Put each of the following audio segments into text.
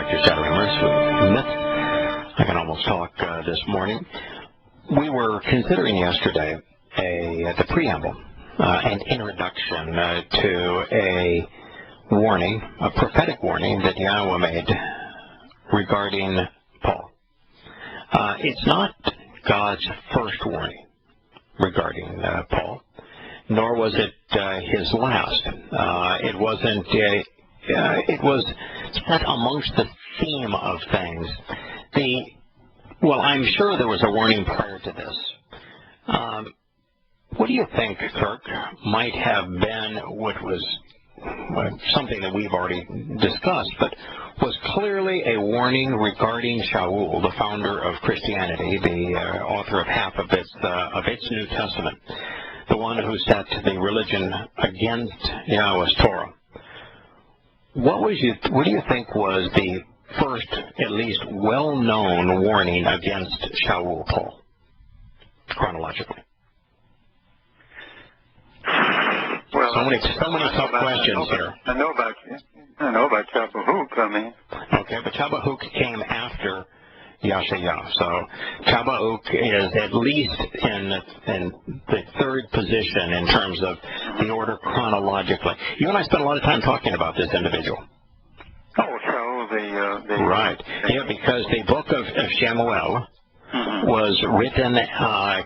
back to Shattering Myths. I can almost talk this morning. We were considering yesterday the preamble, an introduction to a warning, a prophetic warning that Yahowah made regarding Paul. It's not God's first warning regarding Paul, nor was it his last. It wasn't. It was set amongst the theme of things. Well, I'm sure there was a warning prior to this. What do you think, Kirk, might have been what was something that we've already discussed, but was clearly a warning regarding Shaul, the founder of Christianity, the author of half of its New Testament, the one who set the religion against Yahowah's Torah? What do you think was the first, at least well-known warning against Shaul, Paul, chronologically? Well, so many tough questions here. I know about Chabahook, I mean. Okay, but Chabahook came after Yahowah. So Chabahook is at least in the third position in terms of the order chronologically. You and I spent a lot of time talking about this individual. Oh, so right. Yeah, because the book of Shamuel was written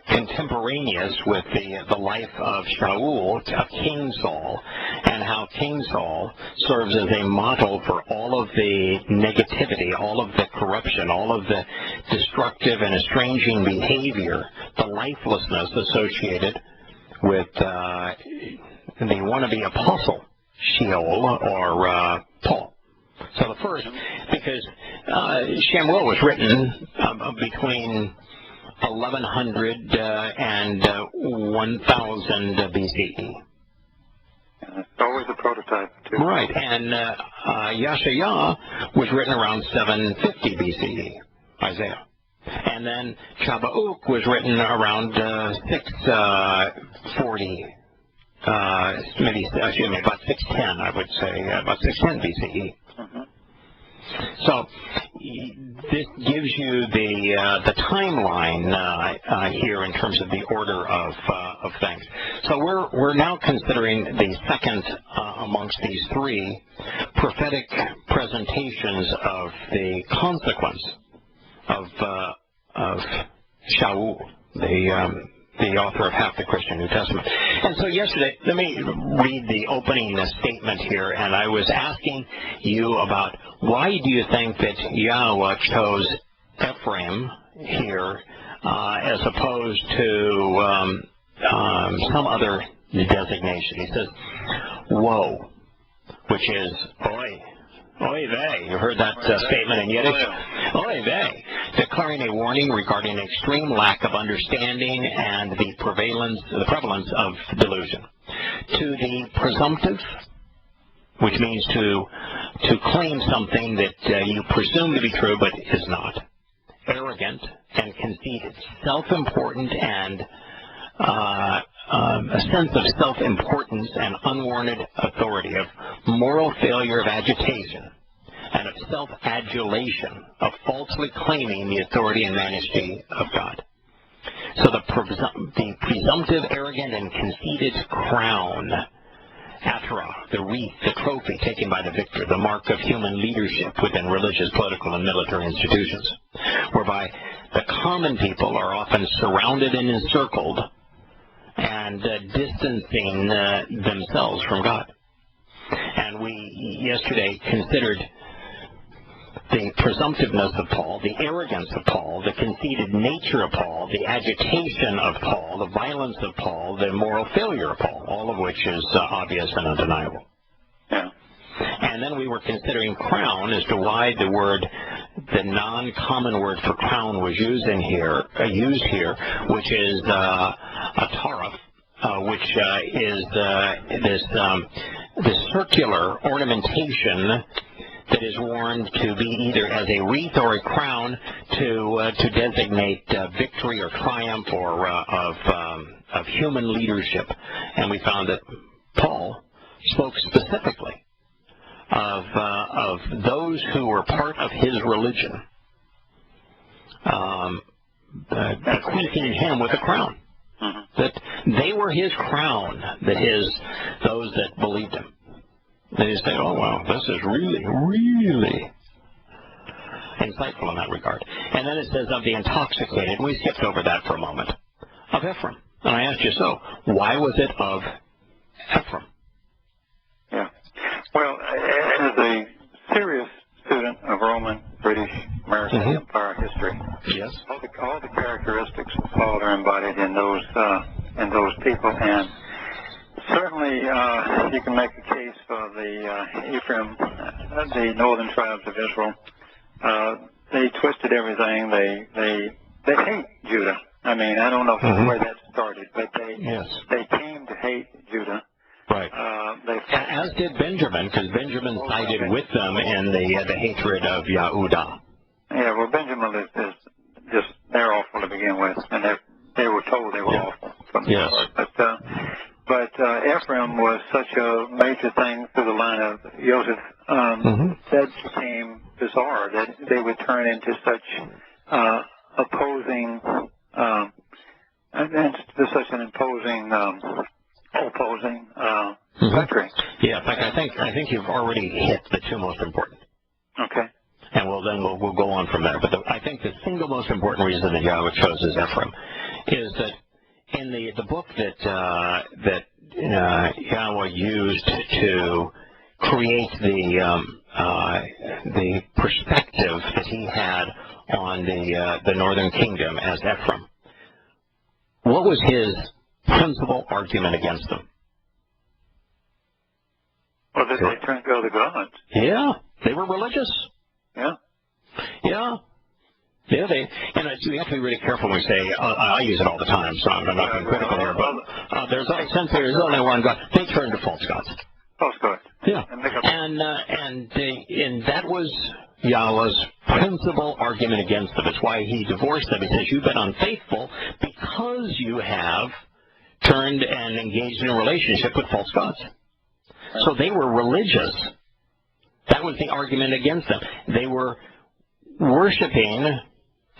contemporaneous with the life of Shaul, of King Saul, and how King Saul serves as a model for all of the negativity, all of the corruption, all of the destructive and estranging behavior, the lifelessness associated with the wannabe apostle, Shaul, or Paul. So the first, because Shamuel was written between 1100 and 1000 BCE. Always a prototype, too. Right, and Yahowah was written around 750 BCE, Isaiah. And then Chabahook was written around 640, maybe about 610, I would say, about 610 BCE. So this gives you the timeline here in terms of the order of things. So we're now considering the second amongst these three prophetic presentations of the consequence of Shaul, the author of half the Christian New Testament. And so yesterday, let me read the opening statement here, and I was asking you about why do you think that Yahowah chose Ephraim here as opposed to some other designation. He says, woe, which is oi. Oy vey. You heard that statement in Yiddish? Oy vey. Declaring a warning regarding extreme lack of understanding and the prevalence of delusion. To the presumptive, which means to claim something that you presume to be true but is not. Arrogant and conceited. Self-important and a sense of self-importance and unwarranted authority, of moral failure, of agitation, and of self-adulation, of falsely claiming the authority and majesty of God. So the presumptive, arrogant, and conceited crown, Torah, the wreath, the trophy taken by the victor, the mark of human leadership within religious, political, and military institutions, whereby the common people are often surrounded and encircled and distancing themselves from God. And we yesterday considered the presumptiveness of Paul, the arrogance of Paul, the conceited nature of Paul, the agitation of Paul, the violence of Paul, the moral failure of Paul, all of which is obvious and undeniable. Yeah. And then we were considering crown as to why the non-common word for crown was used here, which is a Torah, which is this circular ornamentation that is worn to be either as a wreath or a crown to designate victory or triumph or of human leadership. And we found that Paul spoke specifically of those who were part of his religion, bequeathing him with a crown. That they were his crown, those that believed him. They say, oh, wow, this is really, really insightful in that regard. And then it says of the intoxicated, we skipped over that for a moment, of Ephraim. And I asked you, so why was it of Ephraim? Yeah. Well, as a serious student of Roman, British, American Empire history, yes, all the characteristics of Paul are embodied in those people, and certainly you can make a case for the Ephraim, the northern tribes of Israel. They twisted everything. They hate Judah. I mean, I don't know where that started, but they came to hate Judah. Right. As did Benjamin, because Benjamin sided with them in the hatred of Yahowah. Yeah, well, Benjamin is just, they're awful to begin with, and they were told they were awful from the start. But Ephraim was such a major thing through the line of Joseph. That became bizarre, that they would turn into such opposing, and to such an opposing country. Yeah, in fact, I think you've already hit the two most important. Okay. And we'll go on from there. But I think the single most important reason that Yahweh chose Ephraim is that in the book that Yahweh used to create the perspective that he had on the northern kingdom as Ephraim, what was his principal argument against them? Well, that they turned to other gods. Yeah, they were religious. Yeah. Yeah. Yeah, we have to be really careful when we say, I use it all the time, so I'm not being critical here, but since there is only one God, they turned to false gods. False gods. Yeah. And that was Yahweh's principal argument against them. It's why he divorced them. He says, you've been unfaithful because you have turned and engaged in a relationship with false gods. So they were religious. That was the argument against them. They were worshiping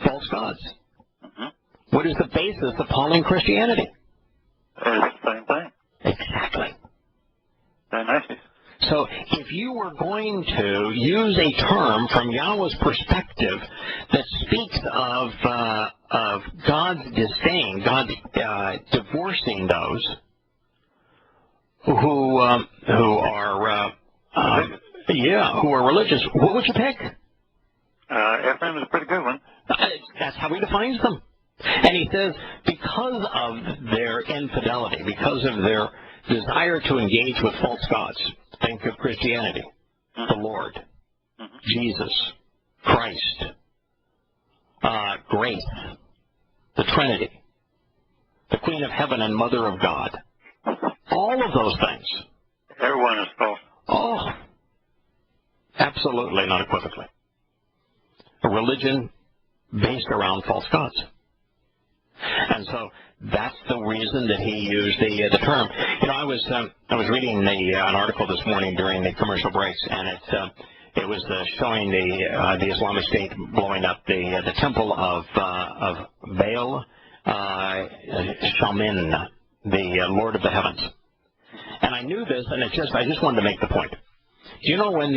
false gods. What is the basis of Pauline Christianity? It's the same thing. Exactly. Very nice. So if you were going to use a term from Yahweh's perspective that speaks of God's disdain, God divorcing those who are religious, what would you pick? Ephraim is a pretty good one. That's how he defines them. And he says, because of their infidelity, because of their desire to engage with false gods, think of Christianity, the Lord, Jesus, Christ, grace, the Trinity, the Queen of Heaven and Mother of God. All of those things. Everyone is false. Oh, absolutely, not equivocally. A religion based around false gods. And so that's the reason that he used the term. You know, I was reading an article this morning during the commercial breaks, and it was showing the Islamic State blowing up the temple of Baal Shamin, the Lord of the Heavens. And I knew this, and I just wanted to make the point. Do you know when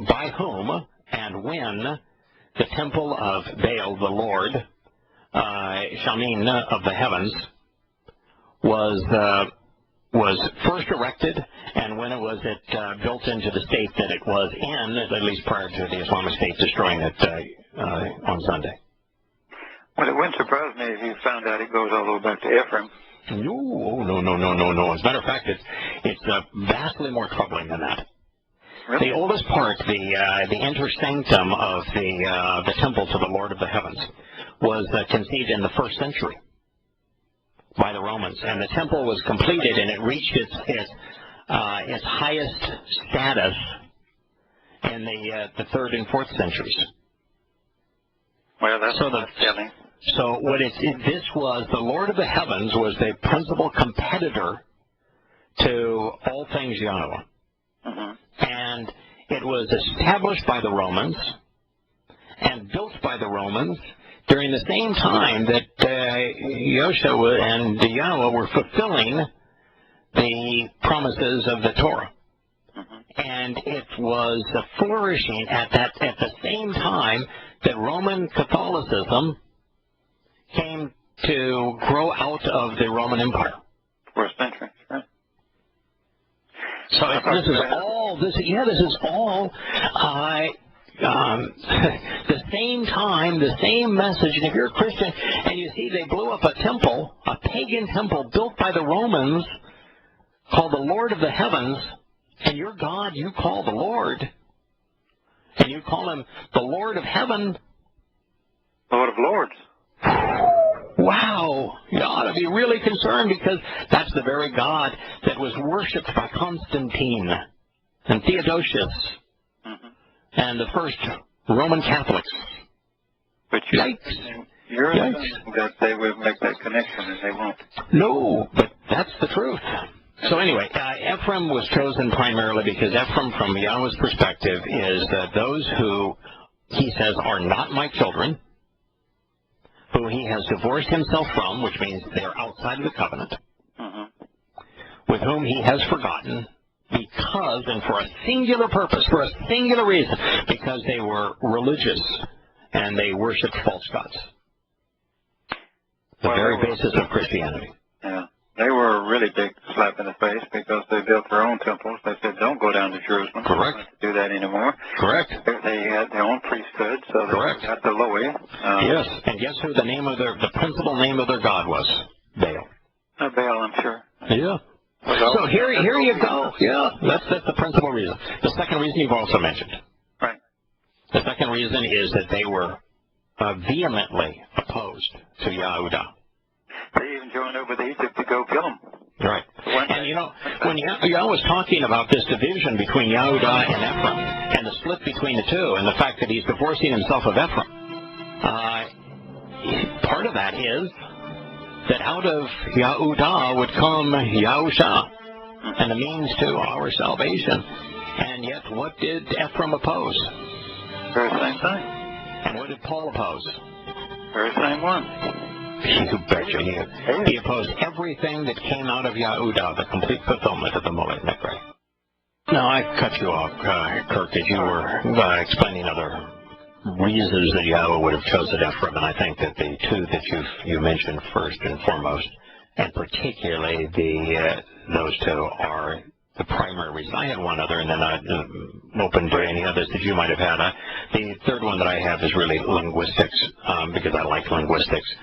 by whom and when the temple of Baal, the Lord, Shamin of the heavens, was first erected, and when it was built into the state that it was in, at least prior to the Islamic State destroying it on Sunday? Well, it wouldn't surprise me if you found out it goes all the way back to Ephraim. No. As a matter of fact, it's vastly more troubling than that. Really? The oldest part, the inter sanctum of the temple to the Lord of the Heavens, was conceived in the 1st century by the Romans, and the temple was completed, and it reached its highest status in the 3rd and 4th centuries. Well, that's telling. So this was the Lord of the Heavens was the principal competitor to all things Yahowah. And It was established by the Romans and built by the Romans during the same time that Yahowah and Yahowah were fulfilling the promises of the Torah. And it was flourishing at the same time that Roman Catholicism came to grow out of the Roman Empire. For a century, right? So this is all the same time, the same message. And if you're a Christian and you see they blew up a temple, a pagan temple built by the Romans called the Lord of the Heavens, and your God you call the Lord, and you call him the Lord of Heaven. Lord of Lords. Wow, you ought to be really concerned, because that's the very God that was worshipped by Constantine and Theodosius and the first Roman Catholics. But you're assuming that they will make that connection, and they won't. No, but that's the truth. So anyway, Ephraim was chosen primarily because Ephraim, from Yahweh's perspective, is those who, he says, are not my children, who he has divorced himself from, which means they are outside of the covenant, with whom he has forgotten, because, and for a singular purpose, for a singular reason, because they were religious and they worshipped false gods. The very basis of Christianity. Yeah. They were a really big slap in the face, because they built their own temples. They said, don't go down to Jerusalem. Correct. They don't do that anymore. Correct. They had their own priesthood, so they got the Lowy. Yes, and guess who the principal name of their god was? Baal. Baal, I'm sure. Yeah. So here you go. Yeah, that's the principal reason. The second reason you've also mentioned. Right. The second reason is that they were vehemently opposed to Yahowah. They even joined over to Egypt to go kill him. Right. And you know, when Yahweh was talking about this division between Yahowah and Ephraim, and the split between the two, and the fact that he's divorcing himself of Ephraim, part of that is that out of Yahowah would come Yahusha, and the means to our salvation. And yet, what did Ephraim oppose? Very same thing. And what did Paul oppose? Very same one. You betcha. He opposed everything that came out of Yahowah, the complete fulfillment of the Moed Nekre. Now, I cut you off, Kirk, as you were explaining other reasons that Yahowah would have chosen Ephraim, and I think that the two that you mentioned first and foremost, and particularly those two, are the primary reason. I had one other, and then I'm open to any others that you might have had. The third one that I have is really linguistics, because I like linguistics.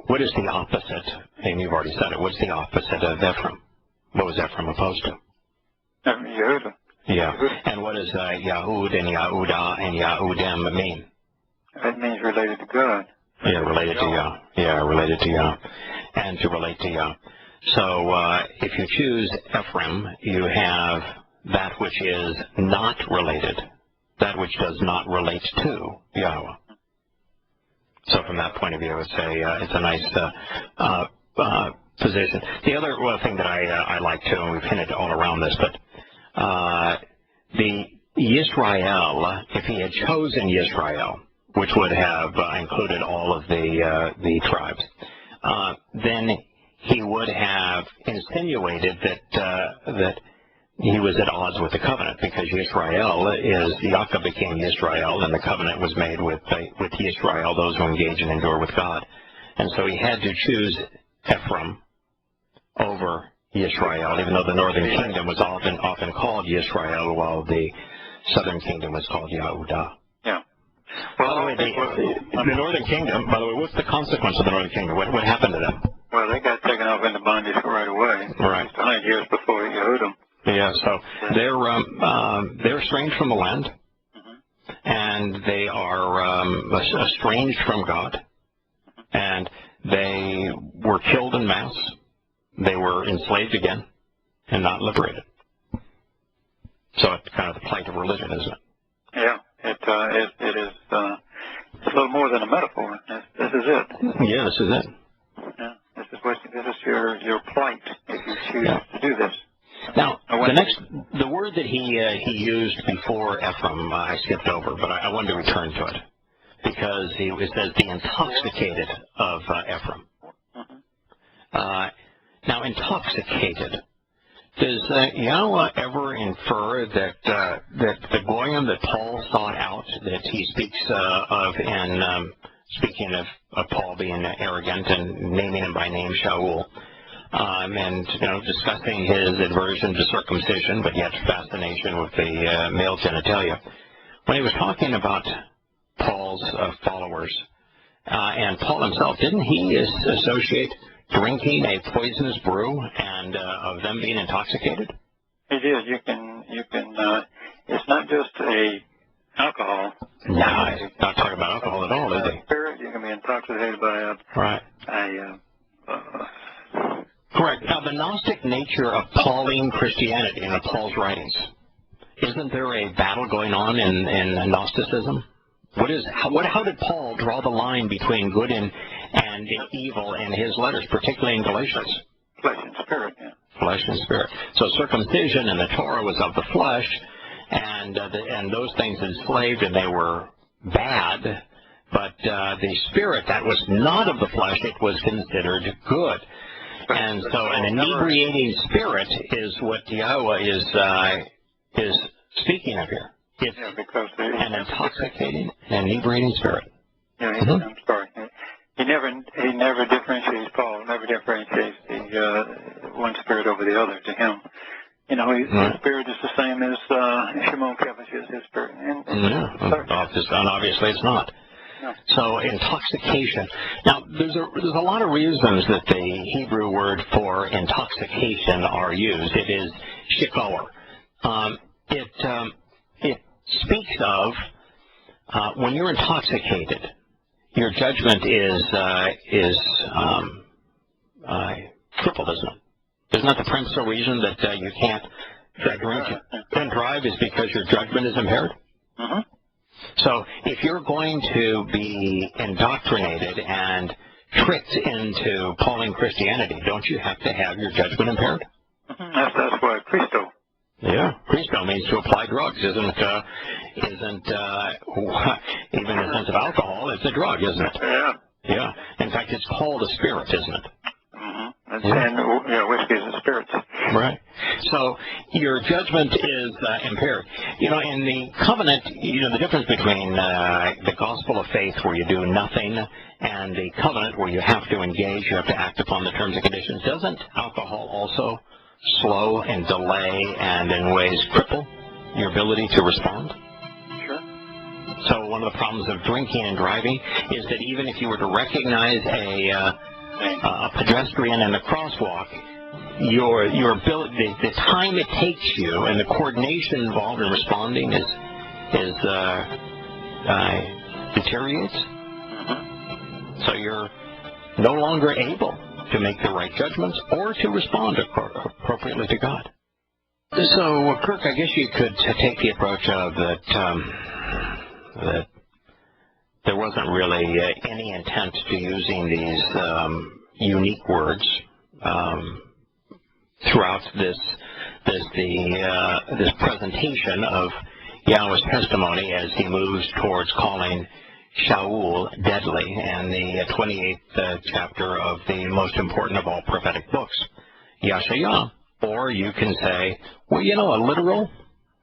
What is the opposite? And you've already said it. What's the opposite of Ephraim? What was Ephraim opposed to? Yehuda. Yeah. And what does Yahud and Yahudah and Yahudim mean? It means related to God. Yeah, related to Yah. Yeah, related to Yah. And to relate to Yah. So if you choose Ephraim, you have that which is not related, that which does not relate to Yahowah. So from that point of view, I would say it's a nice position. The other thing that I like too, and we've hinted all around this, but the Yisrael, if he had chosen Yisrael, which would have included all of the tribes, then he would have insinuated that he was at odds with the covenant, because Yaakov became Yisrael, and the covenant was made with Yisrael, those who engage and endure with God. And so he had to choose Ephraim over Yisrael, even though the northern kingdom was often called Yisrael, while the southern kingdom was called Yahowah. Yeah. Well, by the way, the northern kingdom, by the way, what's the consequence of the northern kingdom? What happened to them? Well, they got taken off into bondage right away. Right. 100 years before Yehudim. Yeah, so they're estranged from the land, and they are estranged from God, and they were killed en masse. They were enslaved again and not liberated. So it's kind of the plight of religion, isn't it? Yeah, it is. It's a little more than a metaphor. This is it. Yeah, this is it. Yeah, this is your plight if you choose to do this. Now, the the word that he used before Ephraim, I skipped over, but I wanted to return to it because it says the intoxicated of Ephraim. Now, intoxicated. Does Yahowah ever infer that the goyim that Paul sought out, that he speaks of in speaking of Paul being arrogant and naming him by name, Shaul, and discussing his aversion to circumcision, but yet fascination with the male genitalia. When he was talking about Paul's followers and Paul himself, didn't he associate drinking a poisonous brew and of them being intoxicated? He did. You can. It's not just alcohol. No, he's not talking about alcohol at all, is he? Spirit. You can be intoxicated by right. Correct. Now, the Gnostic nature of Pauline Christianity and of Paul's writings, isn't there a battle going on in Gnosticism? How did Paul draw the line between good and evil in his letters, particularly in Galatians? Flesh and spirit, yeah. Flesh and spirit. So circumcision and the Torah was of the flesh, and those things enslaved, and they were bad. But the spirit that was not of the flesh, it was considered good. And so an inebriating spirit is what Yahowah is speaking of here. It's because an intoxicating, inebriating spirit. Yeah, I'm sorry. He never differentiates. Paul never differentiates the one spirit over the other. To him, his spirit is the same as Shimon Kevish's his spirit. And obviously it's not. No. So intoxication. Now, there's a lot of reasons that the Hebrew word for intoxication are used. It is shikoar. It speaks of when you're intoxicated, your judgment is crippled, isn't it? Isn't that the principal reason that you can't drink and drive is because your judgment is impaired? Mm-hmm. So if you're going to be indoctrinated and tricked into Pauline Christianity, don't you have to have your judgment impaired? Mm-hmm. That's why Christo. Yeah, Christo means to apply drugs. Isn't even in the sense of alcohol, it's a drug, isn't it? Yeah. Yeah. In fact, it's called a spirit, isn't it? Mm-hmm. And whiskey is a spirit. Right. So your judgment is impaired. In the covenant, the difference between the gospel of faith where you do nothing and the covenant where you have to engage, you have to act upon the terms and conditions, doesn't alcohol also slow and delay and in ways cripple your ability to respond? Sure. So one of the problems of drinking and driving is that even if you were to recognize a pedestrian in the crosswalk, your ability, the time it takes you, and the coordination involved in responding deteriorates. Mm-hmm. So you're no longer able to make the right judgments or to respond appropriately to God. So, Kirk, I guess you could take the approach of that there wasn't really any intent to using these unique words throughout this presentation of Yahowah's testimony as he moves towards calling Shaul deadly, and the 28th chapter of the most important of all prophetic books, Yahowah. Or you can say, well, a literal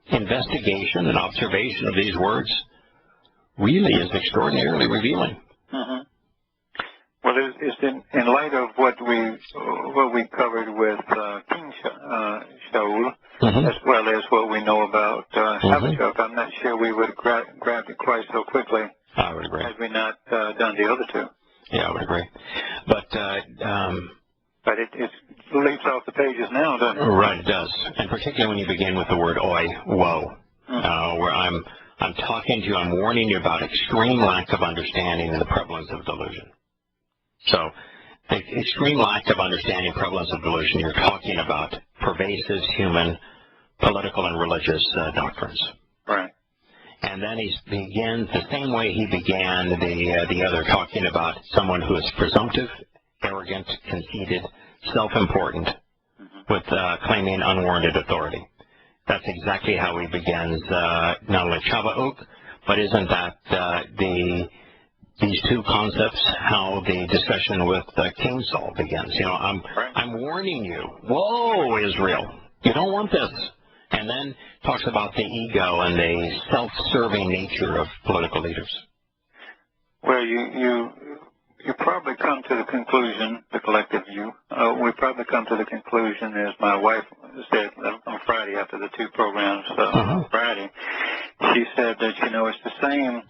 investigation and observation of these words really is extraordinarily revealing. Mm-hmm. Well, it's in light of what we covered with King Shaul, mm-hmm. as well as what we know about Habakkuk. I'm not sure we would have grabbed it quite so quickly. I would agree. Had we not done the other two. Yeah, I would agree. But it leaps off the pages now, doesn't it? Right, it does. And particularly when you begin with the word oi, woe, where I'm talking to you, I'm warning you about extreme lack of understanding and the prevalence of delusion. So, the extreme lack of understanding and prevalence of delusion, you're talking about pervasive human, political, and religious doctrines. Right. And then he begins the same way he began the other, talking about someone who is presumptive, arrogant, conceited, self-important, with claiming unwarranted authority. That's exactly how he begins not only Chava'uk, but isn't that these two concepts how the discussion with King Saul begins? You know, I'm warning you. Whoa, Israel, you don't want this. And then talks about the ego and the self-serving nature of political leaders. Well, you probably come to the conclusion, the collective you, we probably come to the conclusion, as my wife said on Friday after the two programs on Friday, she said that, you know, it's the same,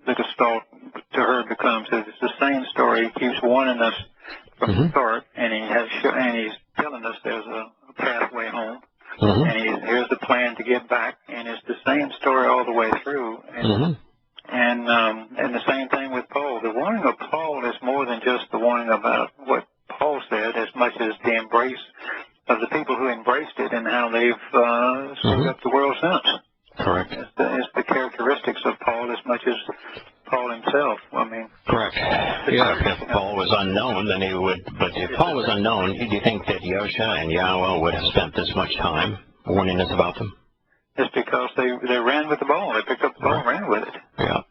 the gestalt to her becomes, it's the same story. He keeps warning us from the start, and he's telling us there's a pathway home. And here's the plan to get back, and it's the same story all the way through. And the same thing with Paul. The warning of Paul is more than just the warning about what Paul said, as much as the embrace of the people who embraced it and how they've screwed up the world since. Correct. It's the characteristics of Paul as much as Paul himself. I mean. Correct. Yeah, if Paul was unknown, then he would. But if Paul was unknown, do you think that Yahusha and Yahowah would have spent this much time warning us about them? It's because they ran with the ball. They picked up the ball and ran with it. Yeah.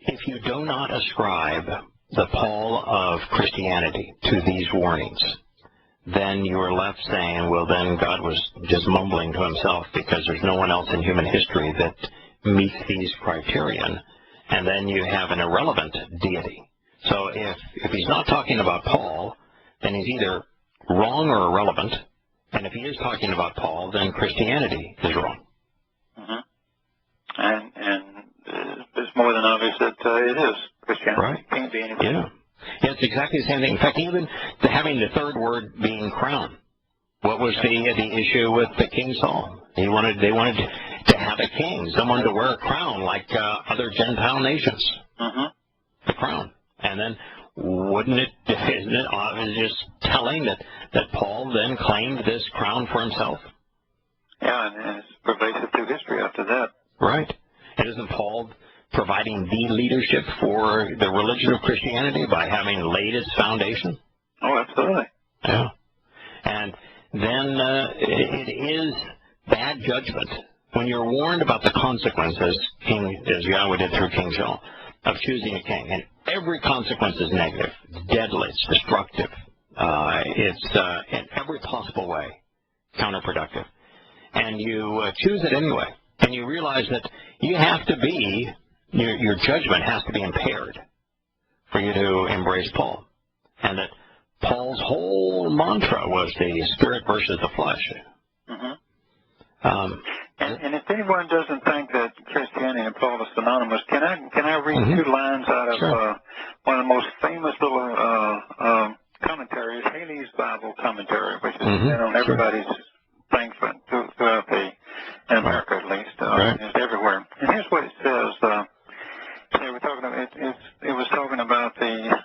If you do not ascribe the Paul of Christianity to these warnings, then you are left saying, well, then God was just mumbling to himself because there's no one else in human history that meets these criterion, and then you have an irrelevant deity. So if he's not talking about Paul, then he's either wrong or irrelevant, and if he is talking about Paul, then Christianity is wrong. And it's more than obvious that it is Christianity. Right. It can't be anything. Yeah, it's exactly the same thing. In fact, even having the third word being crown. What was the issue with the King Saul? They wanted to have a king, someone to wear a crown like other Gentile nations. The crown. And then isn't it just telling that Paul then claimed this crown for himself? Yeah, and it's pervasive through history after that. Right. And isn't Paul providing the leadership for the religion of Christianity by having laid its foundation? Oh, absolutely. Yeah. And then it is bad judgment when you're warned about the consequences, as Yahweh did through King Saul, of choosing a king. And every consequence is negative. It's deadly. It's destructive. It's in every possible way counterproductive. And you choose it anyway. And you realize that you have to be, your judgment has to be impaired for you to embrace Paul. And that Paul's whole mantra was the spirit versus the flesh. And if anyone doesn't think that Christianity and Paul are synonymous, can I read two lines out of one of the most famous little commentaries, Haley's Bible commentary, which is on everybody's thing throughout in America at least, it's everywhere. And here's what it says. They were talking about it was talking about the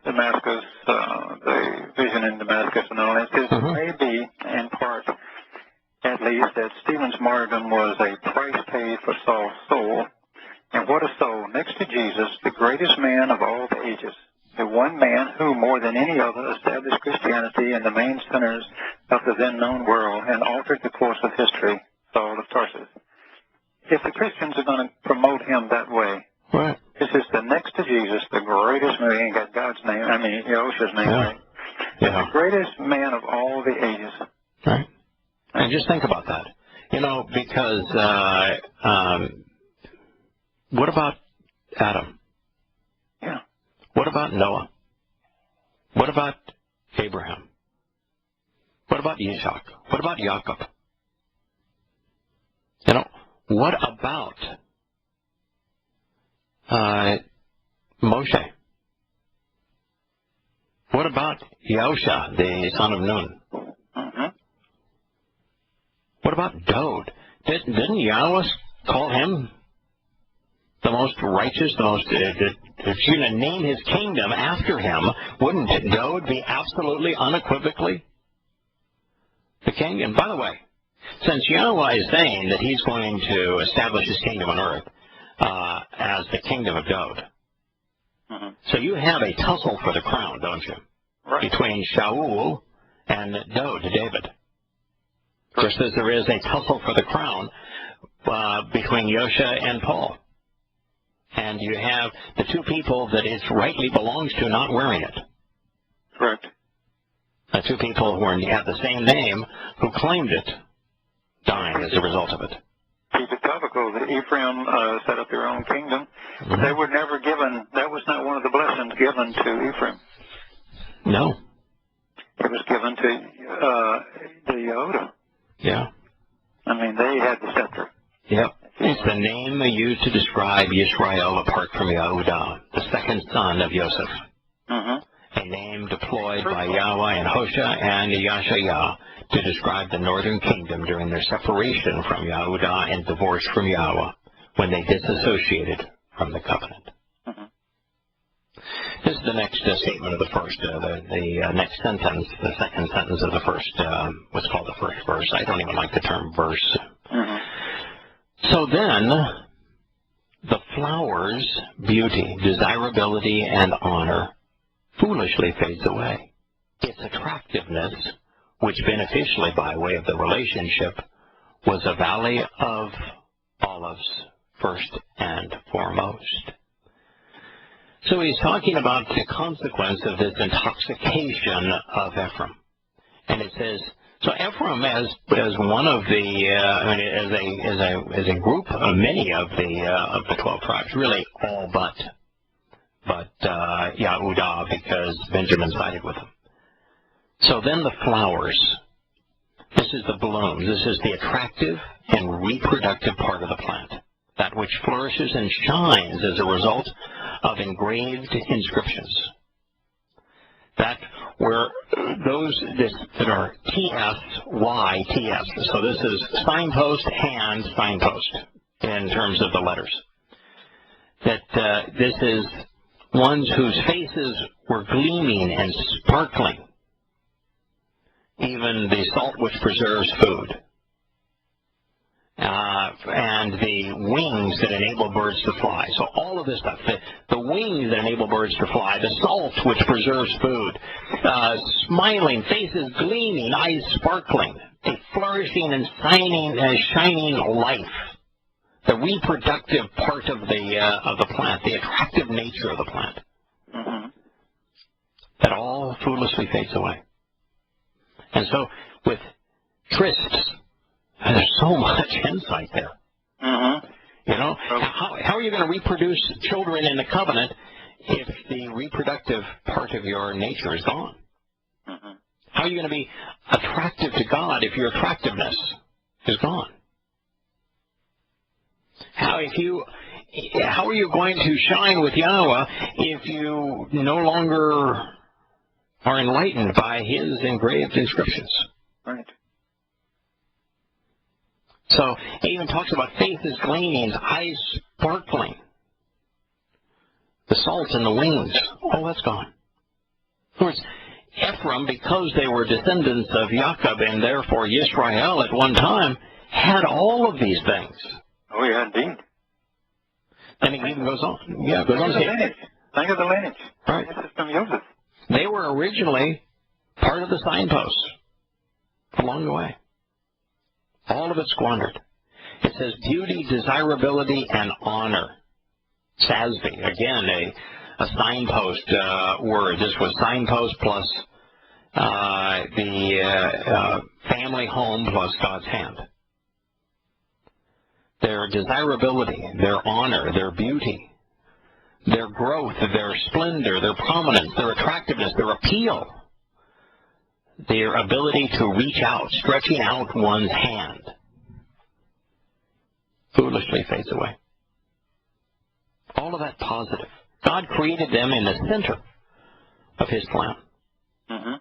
Damascus, the vision in Damascus and all. It says it may be in part, at least, that Stephen's martyrdom was a price paid for Saul's soul. And what a soul! Next to Jesus, the greatest man of all the ages. The one man who, more than any other, established Christianity in the main centers of the then-known world and altered the course of history, Saul of Tarsus. If the Christians are going to promote him that way, this is the next to Jesus, the greatest man, he ain't got God's name, I mean, Yahusha's name, right? The greatest man of all the ages. Right. And just think about that. You know, because what about Adam? Yeah. What about Noah? What about Abraham? What about Isaac? What about Jacob? You know, what about Moshe? What about Yahusha, the son of Nun? What about Dode? Didn't Yahweh call him the most righteous, the most, if you're going to name his kingdom after him, wouldn't Dode be absolutely unequivocally the king? And by the way, since Yahweh is saying that he's going to establish his kingdom on earth as the kingdom of Dode, so you have a tussle for the crown, don't you? Right. Between Shaul and Dode, David. just as there is a tussle for the crown between Yosha and Paul. And you have the two people that it rightly belongs to not wearing it. Correct. The two people who have the same name who claimed it, dying as a result of it. Keep it topical. The Ephraim set up their own kingdom. Mm-hmm. They were never given, that was not one of the blessings given to Ephraim. No. It was given to the Yahowah. Yeah. I mean, they had the scepter. Yep. It's the name used to describe Yisrael apart from Yahowah, the second son of Joseph. Mm-hmm. A name deployed by Yahweh and Hosea and Yashayah to describe the northern kingdom during their separation from Yahowah and divorce from Yahweh when they disassociated from the covenant. Mm-hmm. This is the next statement of the first, the next sentence, the second sentence of the first, what's called the first verse. I don't even like the term verse. Mm-hmm. So then, the flower's beauty, desirability, and honor foolishly fades away. Its attractiveness, which beneficially by way of the relationship, was a valley of olives, first and foremost. So he's talking about the consequence of this intoxication of Ephraim. And it says, so Ephraim as one of the, as a group, many of the 12 tribes, really all but Yahowah, because Benjamin sided with him. So then the flowers, this is the blooms, this is the attractive and reproductive part of the plant, that which flourishes and shines as a result of engraved inscriptions. That where those that are TSYTS, so this is signpost and signpost in terms of the letters. That this is ones whose faces were gleaming and sparkling, even the salt which preserves food, and the wings that enable birds to fly. So all of this stuff, the wings that enable birds to fly, the salt which preserves food, smiling, faces gleaming, eyes sparkling, a flourishing and shining life, the reproductive part of the plant, the attractive nature of the plant, mm-hmm. that all foolishly fades away. And so with trysts, there's so much insight there. Mm-hmm. You know, how are you going to reproduce children in the covenant if the reproductive part of your nature is gone? Mm-hmm. How are you going to be attractive to God if your attractiveness is gone? How are you going to shine with Yahweh if you no longer are enlightened by His engraved inscriptions? Right. So it even talks about faces gleaming, eyes sparkling, the salt and the wings. All that's gone. Of course, Ephraim, because they were descendants of Jacob and therefore Yisrael at one time, had all of these things. Oh, yeah, indeed. And it even goes on. Yeah, it goes on to say. Think of the lineage. Right. This is from Joseph. They were originally part of the signposts along the way. All of it squandered. It says beauty, desirability, and honor. Sasby, again, a signpost word. This was signpost plus the family home plus God's hand. Their desirability, their honor, their beauty, their growth, their splendor, their prominence, their attractiveness, their appeal, their ability to reach out, stretching out one's hand, foolishly fades away. All of that positive. God created them in the center of His plan. Mm-hmm.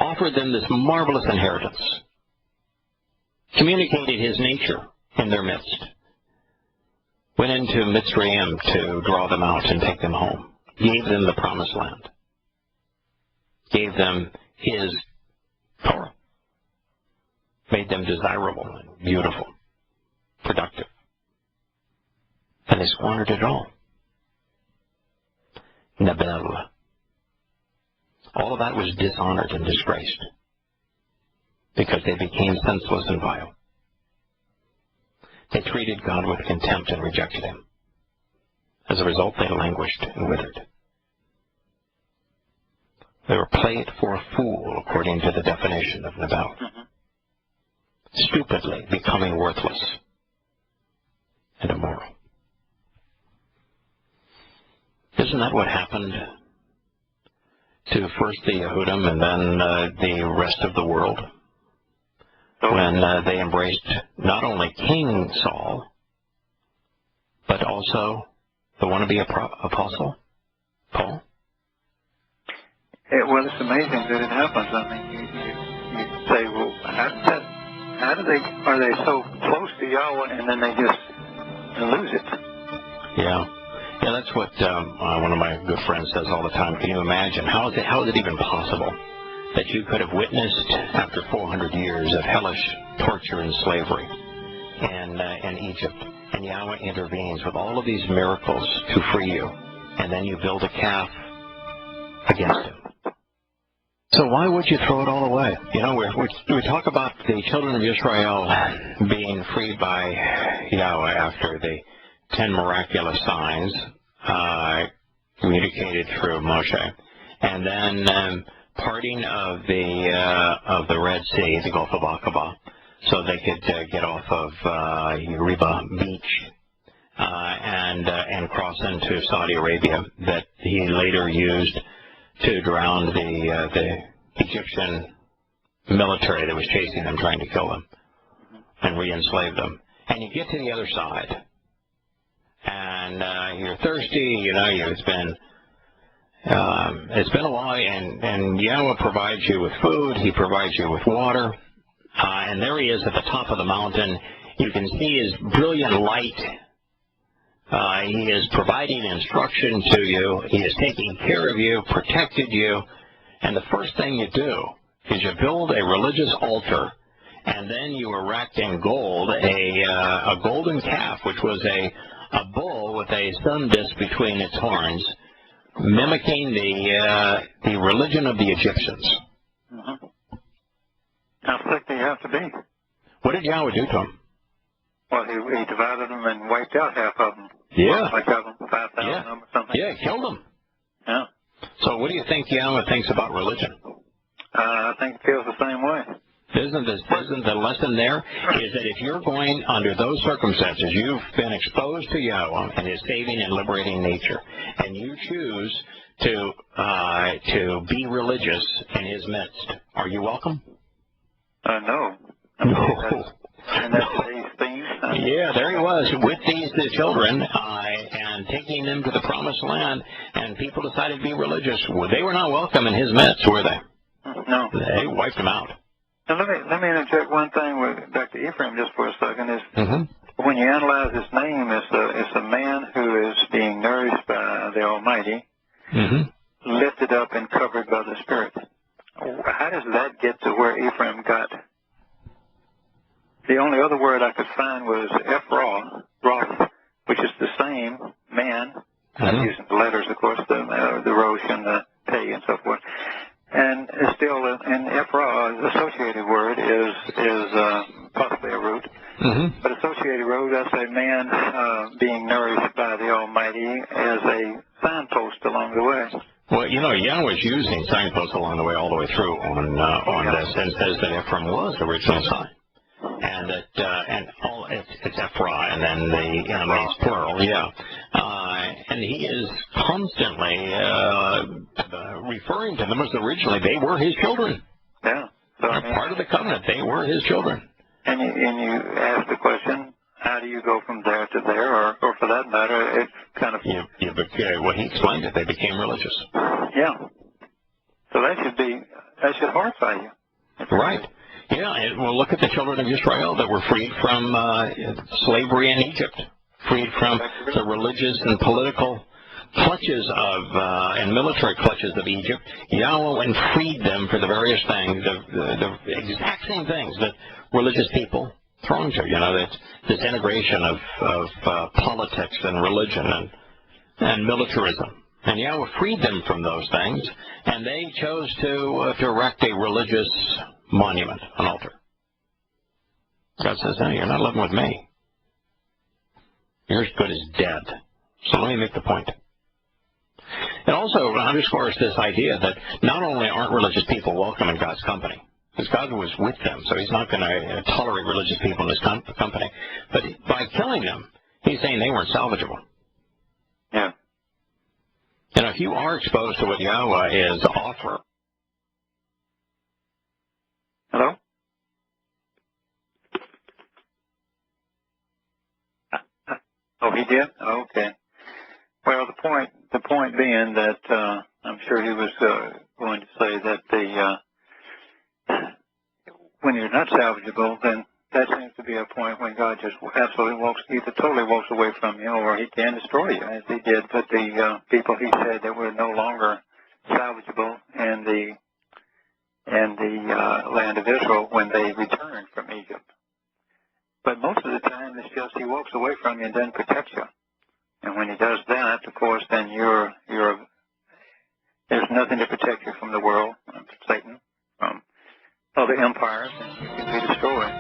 Offered them this marvelous inheritance. Communicated His nature in their midst. Went into Mitzrayim to draw them out and take them home. Gave them the promised land. Gave them His Torah. Made them desirable and beautiful, productive. And they squandered it all. Nabel. All of that was dishonored and disgraced. because they became senseless and vile. They treated God with contempt and rejected him. As a result, they languished and withered. They were played for a fool, according to the definition of Nabal. Stupidly becoming worthless and immoral. Isn't that what happened to first the Yehudim and then the rest of the world? When they embraced not only King Saul, but also the wannabe apostle, Paul? Well, it's amazing that it happens. I mean, you say, well, are they so close to Yahweh and then they just lose it? Yeah. Yeah, that's what one of my good friends says all the time. Can you imagine? How is it even possible that you could have witnessed, after 400 years of hellish torture and slavery in Egypt, and Yahweh intervenes with all of these miracles to free you, and then you build a calf against him? So why would you throw it all away? You know, we talk about the children of Israel being freed by Yahweh after the 10 miraculous signs communicated through Moshe, and then parting of the Red Sea, the Gulf of Aqaba, so they could get off of Uriba Beach and cross into Saudi Arabia, that he later used to drown the Egyptian military that was chasing them, trying to kill them, and re-enslave them. And you get to the other side, and you're thirsty, you know, it's been a while, and Yahweh provides you with food, he provides you with water, and there he is at the top of the mountain. You can see his brilliant light. He is providing instruction to you. He is taking care of you, protected you, and the first thing you do is you build a religious altar, and then you erect in gold a golden calf, which was a bull with a sun disk between its horns, mimicking the religion of the Egyptians. How sick do you have to be? What did Yahweh do to him? Well, he divided them and wiped out half of them. Yeah. Like 5,000 or something. Yeah, he killed them. Yeah. So what do you think Yahweh thinks about religion? I think it feels the same way. Isn't the lesson there is that if you're going under those circumstances, you've been exposed to Yahweh and his saving and liberating nature, and you choose to be religious in his midst, are you welcome? No. No. And that's today's theme. Yeah, there he was with these children and taking them to the promised land, and people decided to be religious. Well, they were not welcome in his midst, were they? No. They wiped them out. Now, let me interject one thing with Dr. Ephraim just for a second. When you analyze his name, it's a man who is being nourished by the Almighty, lifted up and covered by the Spirit. How does that get to where Ephraim got? The only other word I could find was Roth, which is the same man. I'm using the letters, of course, the Rosh and the Pei and so forth. And it's still in Ephra, the associated word is possibly a root. But associated word, that's a man being nourished by the Almighty as a signpost along the way. Well, you know, Yahweh's using signposts along the way all the way through on this, and says that Ephraim was the original sign. And that it's Ephra, and then the enemy is plural, yeah. And he is constantly referring to them as originally they were his children. Yeah. So, They're part of the covenant. They were his children. And you ask the question, how do you go from there to there, or for that matter, it's kind of... Well, he explained it. They became religious. Yeah. So that should horrify you. Right. Yeah, and we'll look at the children of Israel that were freed from slavery in Egypt, freed from the religious and political clutches and military clutches of Egypt. Yahweh went and freed them for the various things, the exact same things that religious people thrown to. You know, this integration of politics and religion and militarism. And Yahweh freed them from those things, and they chose to erect a religious monument, an altar. God says, no, you're not living with me. You're as good as dead. So let me make the point. It also underscores this idea that not only aren't religious people welcome in God's company, because God was with them, so he's not going to tolerate religious people in his company, but by killing them, he's saying they weren't salvageable. Yeah. And if you are exposed to what Yahowah is offering. Hello? Oh, he did? Oh, okay. Well, the point being that I'm sure he was going to say that when you're not salvageable, then that seems to be a point when God just absolutely either totally walks away from you, or he can destroy you, as he did with the people he said that were no longer salvageable in the land of Israel when they returned from Egypt. But most of the time, it's just he walks away from you and doesn't protect you. And when he does that, of course, then there's nothing to protect you from the world, from Satan, from other empires, and you can be destroyed.